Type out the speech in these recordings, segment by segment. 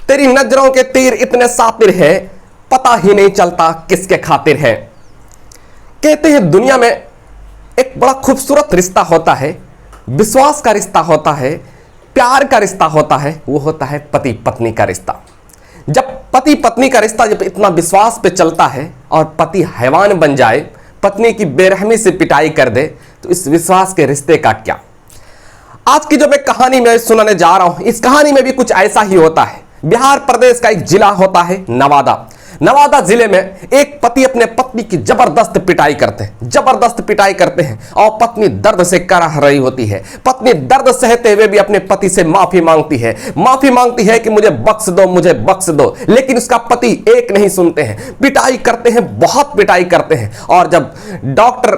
तेरी नजरों के तीर इतने सातिर है, पता ही नहीं चलता किसके खातिर है। कहते हैं दुनिया में एक बड़ा खूबसूरत रिश्ता होता है, विश्वास का रिश्ता होता है, प्यार का रिश्ता होता है, वो होता है पति पत्नी का रिश्ता। जब पति पत्नी का रिश्ता जब इतना विश्वास पे चलता है और पति हैवान बन जाए, पत्नी की बेरहमी से पिटाई कर दे, तो इस विश्वास के रिश्ते का क्या। आज की जो मैं कहानी में सुनाने जा रहा हूं, इस कहानी में भी कुछ ऐसा ही होता है। बिहार प्रदेश का एक जिला होता है नवादा। नवादा जिले में एक पति अपने पत्नी की जबरदस्त पिटाई करते हैं और पत्नी दर्द से कराह रही होती है। पत्नी दर्द सहते हुए भी अपने पति से माफी मांगती है कि मुझे बख्श दो, लेकिन उसका पति एक नहीं सुनते हैं, पिटाई करते हैं, बहुत पिटाई करते हैं। और जब डॉक्टर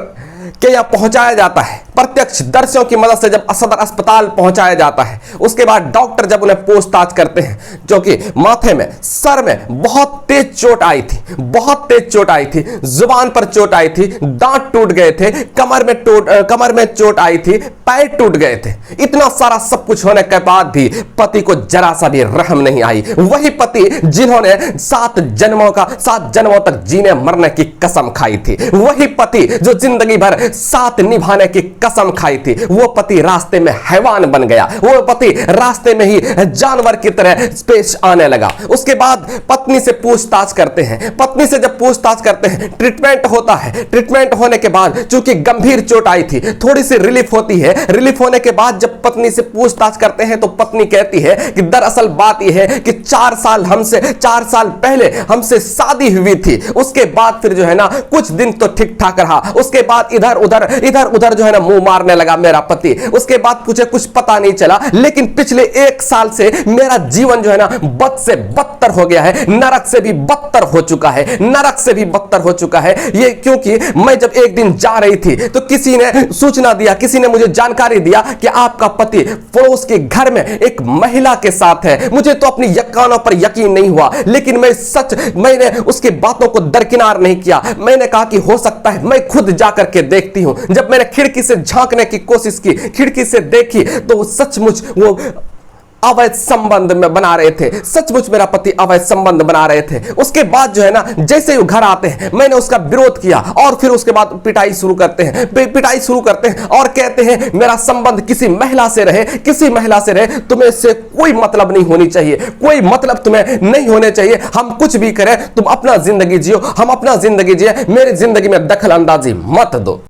के यहाँ पहुंचाया जाता है, प्रत्यक्षदर्शियों की मदद से जब सदर अस्पताल पहुंचाया जाता है, उसके बाद डॉक्टर जब उन्हें पूछताछ करते हैं, जो कि माथे में, सर में बहुत तेज चोट आई थी, जुबान पर चोट आई थी, दांत टूट गए थे, कमर में चोट आई थी, पैर टूट गए थे। इतना सारा सब कुछ होने के बाद भी पति को जरा सा भी रहम नहीं आई। वही पति जिन्होंने 7 जन्मों तक जीने मरने की कसम खाई थी, वही पति जो जिंदगी भर साथ निभाने की कसम खाई थी, वो पति रास्ते में हैवान बन गया। वो पति रास्ते में ही जानवर की तरह पेश आने लगा। उसके बाद पत्नी से पूछताछ करते हैं। पत्नी से जब पूछताछ करते हैं, ट्रीटमेंट होता है। ट्रीटमेंट होने के बाद चूंकि गंभीर चोट आई थी, थोड़ी सी रिलीफ होती है। रिलीफ होने के बाद जब पत्नी से पूछताछ करते हैं तो पत्नी कहती है कि दरअसल बात यह है कि 4 साल पहले हमसे शादी हुई थी। उसके बाद फिर जो है ना कुछ दिन तो ठीक ठाक रहा, उसके बाद इधर उधर जो है ना मुंह मारने लगा मेरा पति। उसके बाद मुझे कुछ पता नहीं चला, लेकिन पिछले 1 साल से मेरा जीवन जो है ना बद से बदतर हो गया है, नरक से भी बदतर हो चुका है। ये क्योंकि मैं जब एक दिन जा रही थी तो किसी ने मुझे जानकारी दिया कि आपका पति पड़ोस के घर में एक महिला के साथ है। मुझे तो अपनी कानों पर यकीन नहीं हुआ, लेकिन मैंने उसकी बातों को दरकिनार नहीं किया। मैंने कहा कि हो सकता है मैं खुद जाकर के देखती हूं। जब मैंने खिड़की से झांकने की कोशिश की, खिड़की से देखी, तो सचमुच वो अवैध संबंध में बना रहे थे। सचमुच मेरा पति अवैध संबंध बना रहे थे। उसके बाद जो है ना जैसे ही घर आते हैं, मैंने उसका विरोध किया और फिर उसके बाद पिटाई शुरू करते हैं और कहते हैं मेरा संबंध किसी महिला से रहे, तुम्हें इससे कोई मतलब नहीं होनी चाहिए, कोई मतलब तुम्हें नहीं होने चाहिए। हम कुछ भी करें, तुम अपना जिंदगी जियो, हम अपना जिंदगी जिए, मेरी जिंदगी में दखल अंदाजी मत दो।